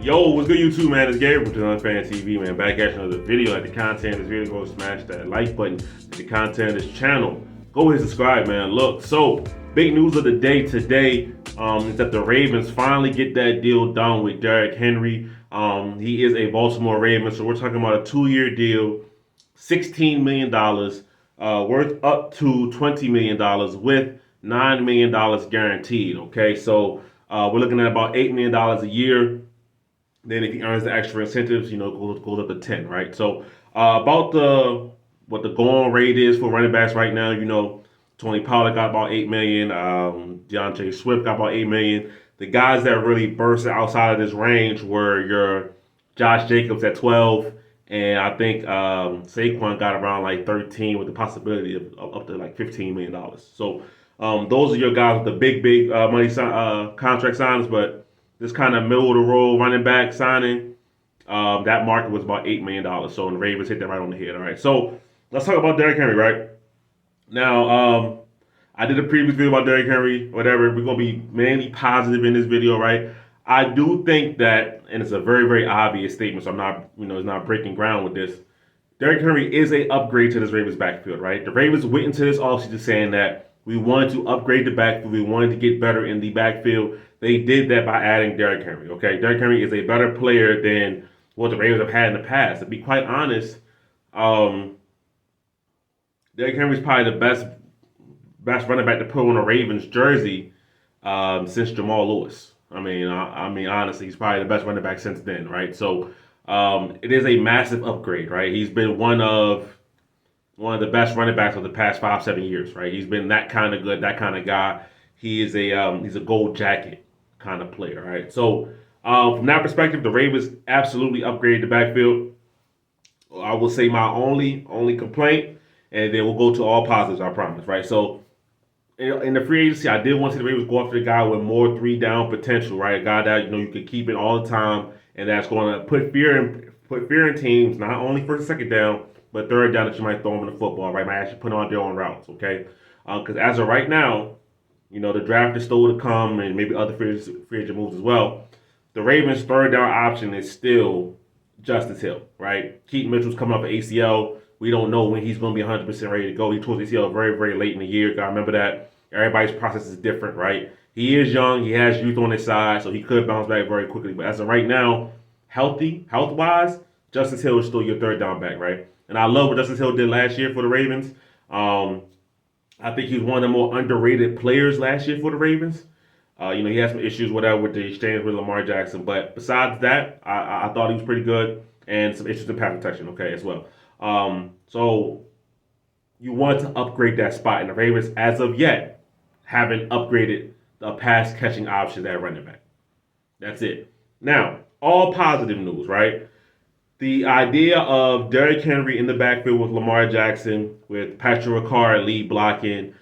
Yo, what's good YouTube, man? It's Gabriel from Fan TV, man. Back at another video. Like the content of this video, go smash that like button. The content of this channel, go ahead and subscribe, man. Look, so big news of the day today is that the Ravens finally get that deal done with Derrick Henry. He is a Baltimore Raven, so we're talking about a 2-year deal, $16 million, worth up to $20 million with $9 million guaranteed. Okay, so we're looking at about $8 million a year. Then if he earns the extra incentives, goes up to 10, right? So about what the going rate is for running backs right now, Tony Pollard got about 8 million, DeAndre Swift got about 8 million. The guys that really burst outside of this range were your Josh Jacobs at 12, and I think Saquon got around like 13 with the possibility of up to like $15 million. So those are your guys with the big money contract signings, but this kind of middle of the road running back signing, that market was about $8 million. So the Ravens hit that right on the head. All right. So let's talk about Derrick Henry, right? Now, I did a previous video about Derrick Henry, whatever. We're going to be mainly positive in this video, right? I do think that, and it's a very, very obvious statement, so I'm not, it's not breaking ground with this. Derrick Henry is a upgrade to this Ravens backfield, right? The Ravens went into this offseason saying that we wanted to upgrade the backfield. We wanted to get better in the backfield. They did that by adding Derrick Henry, okay? Derrick Henry is a better player than what the Ravens have had in the past. To be quite honest, Derrick Henry is probably the best running back to put on a Ravens jersey since Jamal Lewis. I mean, honestly, he's probably the best running back since then, right? So it is a massive upgrade, right? He's been one of the best running backs of the past 5-7 years, right? He's been that kind of good, that kind of guy. He's a gold jacket kind of player, right? So from that perspective, the Ravens absolutely upgraded the backfield. I will say my only complaint, and then we'll go to all positives, I promise, right? So in the free agency, I did want to see the Ravens go after the guy with more 3-down potential, right? A guy that you can keep it all the time, and that's going to put fear in teams, not only for the second down, but third down that you might throw them in the football, right? Might actually put on their own routes, okay? Because as of right now, the draft is still to come, and maybe other free agent moves as well. The Ravens' third down option is still Justice Hill, right? Keaton Mitchell's coming off an ACL. We don't know when he's going to be 100% ready to go. He tore his ACL very, very late in the year. Gotta remember that. Everybody's process is different, right? He is young. He has youth on his side, so he could bounce back very quickly. But as of right now, health-wise, Justice Hill is still your third down back, right? And I love what Justice Hill did last year for the Ravens. I think he was one of the more underrated players last year for the Ravens. He had some issues, whatever, with the exchange with Lamar Jackson. But besides that, I thought he was pretty good, and some issues in pass protection, okay, as well. So you want to upgrade that spot, and the Ravens, as of yet, haven't upgraded the pass catching option at running back. That's it. Now, all positive news, right? The idea of Derrick Henry in the backfield with Lamar Jackson, with Patrick Ricard lead blocking,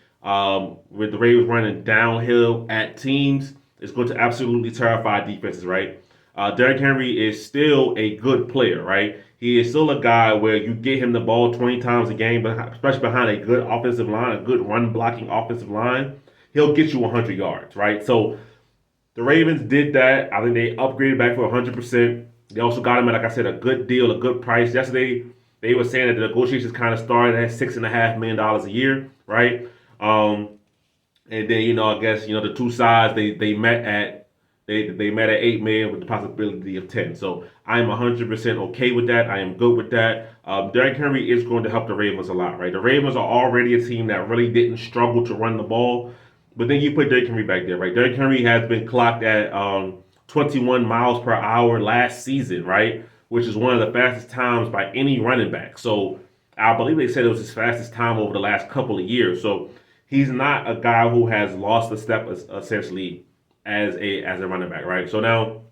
with the Ravens running downhill at teams, is going to absolutely terrify defenses, right? Derrick Henry is still a good player, right? He is still a guy where you get him the ball 20 times a game, but especially behind a good offensive line, a good run blocking offensive line, he'll get you 100 yards, right? So the Ravens did that. I think they upgraded back for 100%. They also got him at, like I said, a good deal, a good price. Yesterday, they were saying that the negotiations kind of started at $6.5 million a year, right? And then I guess the two sides they met at 8 million with the possibility of 10. So I am 100% okay with that. I am good with that. Derrick Henry is going to help the Ravens a lot, right? The Ravens are already a team that really didn't struggle to run the ball, but then you put Derrick Henry back there, right? Derrick Henry has been clocked at 21 miles per hour last season, right? Which is one of the fastest times by any running back. So I believe they said it was his fastest time over the last couple of years. So he's not a guy who has lost a step essentially as a running back, right? So now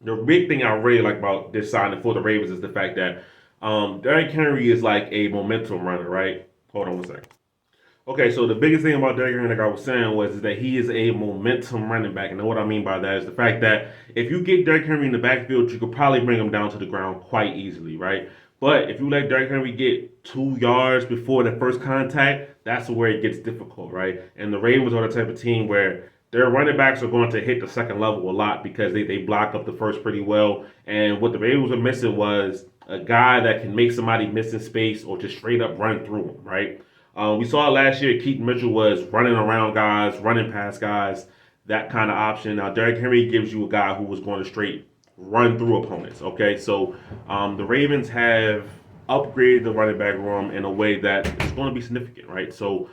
the big thing I really like about this signing for the Ravens is the fact that Derrick Henry is like a momentum runner, right? Hold on one second. Okay, so the biggest thing about Derrick Henry, like I was saying, was that he is a momentum running back. And what I mean by that is the fact that if you get Derrick Henry in the backfield, you could probably bring him down to the ground quite easily, right? But if you let Derrick Henry get 2 yards before the first contact, that's where it gets difficult, right? And the Ravens are the type of team where their running backs are going to hit the second level a lot because they block up the first pretty well. And what the Ravens were missing was a guy that can make somebody miss in space or just straight up run through them, right? We saw last year Keaton Mitchell was running around guys, running past guys, that kind of option. Now, Derrick Henry gives you a guy who was going to straight run through opponents, okay? So the Ravens have upgraded the running back room in a way that is going to be significant, right? So,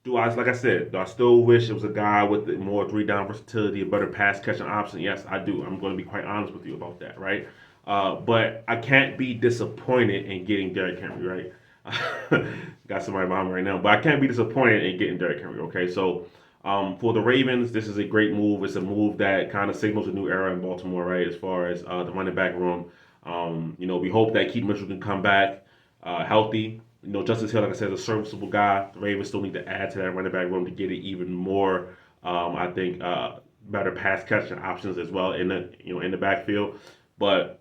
like I said, do I still wish it was a guy with more three down versatility, a better pass catching option? Yes, I do. I'm going to be quite honest with you about that, right? But I can't be disappointed in getting Derrick Henry, right? Got somebody behind me right now, but I can't be disappointed in getting Derrick Henry. Okay, so for the Ravens, this is a great move. It's a move that kind of signals a new era in Baltimore, right? As far as the running back room, we hope that Keaton Mitchell can come back healthy. Justice Hill, like I said, is a serviceable guy. The Ravens still need to add to that running back room to get it even more. I think better pass catching options as well in the backfield. But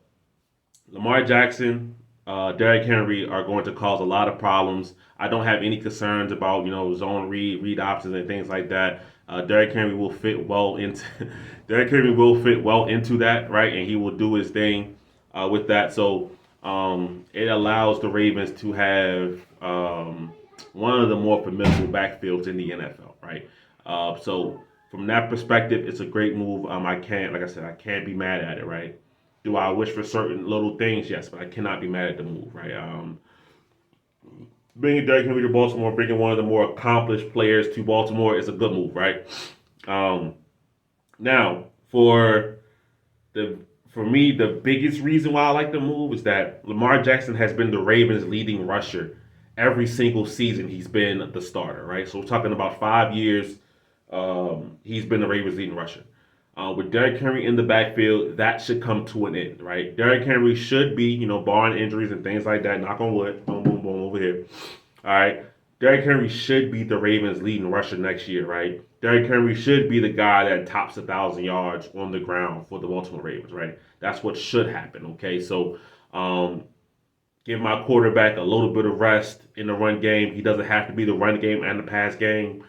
Lamar Jackson, Derrick Henry are going to cause a lot of problems. I don't have any concerns about zone read options and things like that. Derrick Henry will fit well into that, right, and he will do his thing with that. So it allows the Ravens to have one of the more formidable backfields in the NFL, right? So from that perspective, it's a great move. I can't be mad at it, right? Do I wish for certain little things? Yes, but I cannot be mad at the move, right? Bringing Derrick Henry to Baltimore, bringing one of the more accomplished players to Baltimore is a good move, right? Now, for me, the biggest reason why I like the move is that Lamar Jackson has been the Ravens' leading rusher every single season he's been the starter, right? So we're talking about 5 years. He's been the Ravens' leading rusher. With Derrick Henry in the backfield, that should come to an end, right? Derrick Henry should be, barring injuries and things like that, knock on wood, boom, boom, boom, over here. All right. Derrick Henry should be the Ravens' leading rusher next year, right? Derrick Henry should be the guy that tops 1,000 yards on the ground for the Baltimore Ravens, right? That's what should happen, okay? So, give my quarterback a little bit of rest in the run game. He doesn't have to be the run game and the pass game.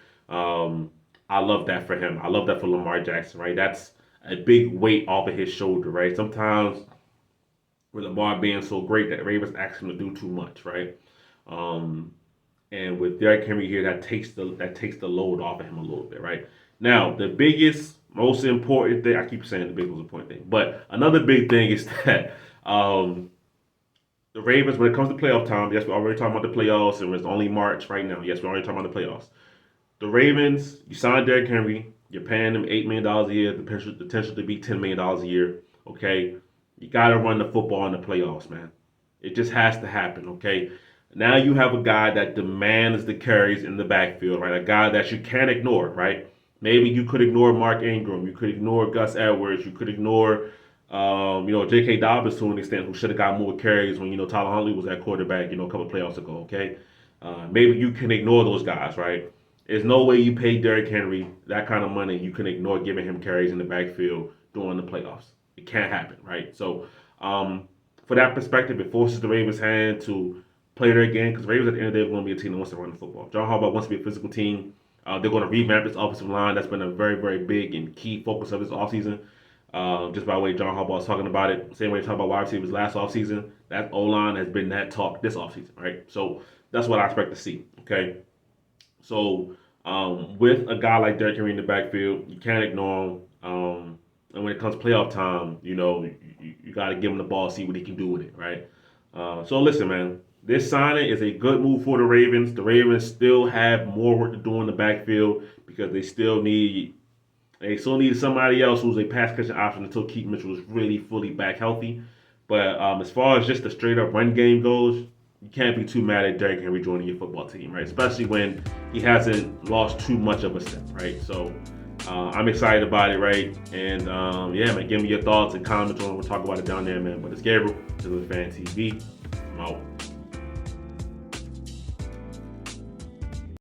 I love that for him. I love that for Lamar Jackson, right? That's a big weight off of his shoulder, right? Sometimes with Lamar being so great that Ravens ask him to do too much, right? And with Derrick Henry here, that takes the load off of him a little bit, right? Now, the biggest, most important thing, I keep saying the biggest, most important thing, but another big thing is that the Ravens, when it comes to playoff time, yes, we're already talking about the playoffs, and it's only March right now. Yes, we're already talking about the playoffs. The Ravens, you signed Derrick Henry, you're paying them $8 million a year, the potential to be $10 million a year, okay? You got to run the football in the playoffs, man. It just has to happen, okay? Now you have a guy that demands the carries in the backfield, right? A guy that you can't ignore, right? Maybe you could ignore Mark Ingram, you could ignore Gus Edwards, you could ignore, J.K. Dobbins to an extent, who should have got more carries when, Tyler Huntley was at quarterback, a couple of playoffs ago, okay? Maybe you can ignore those guys, right? There's no way you pay Derrick Henry that kind of money. You can ignore giving him carries in the backfield during the playoffs. It can't happen, right? So, for that perspective, it forces the Ravens' hand to play their game because Ravens at the end of the day are going to be a team that wants to run the football. John Harbaugh wants to be a physical team. They're going to revamp this offensive line. That's been a very, very big and key focus of this offseason. Just by the way John Harbaugh is talking about it, same way he talked about wide receivers last offseason, that O-line has been that talk this offseason, right? So that's what I expect to see, okay? So with a guy like Derrick Henry in the backfield, you can't ignore him. And when it comes to playoff time, you got to give him the ball, see what he can do with it, right? So listen, man, this signing is a good move for the Ravens. The Ravens still have more work to do in the backfield because they still need somebody else who's a pass catching option until Keaton Mitchell is really fully back healthy. But as far as just the straight up run game goes, you can't be too mad at Derrick Henry joining your football team, right? Especially when he hasn't lost too much of a step, right? So I'm excited about it, right? And yeah, man, give me your thoughts and comments on. We'll talk about it down there, man. But it's Gabriel, this is Fan TV. I'm out.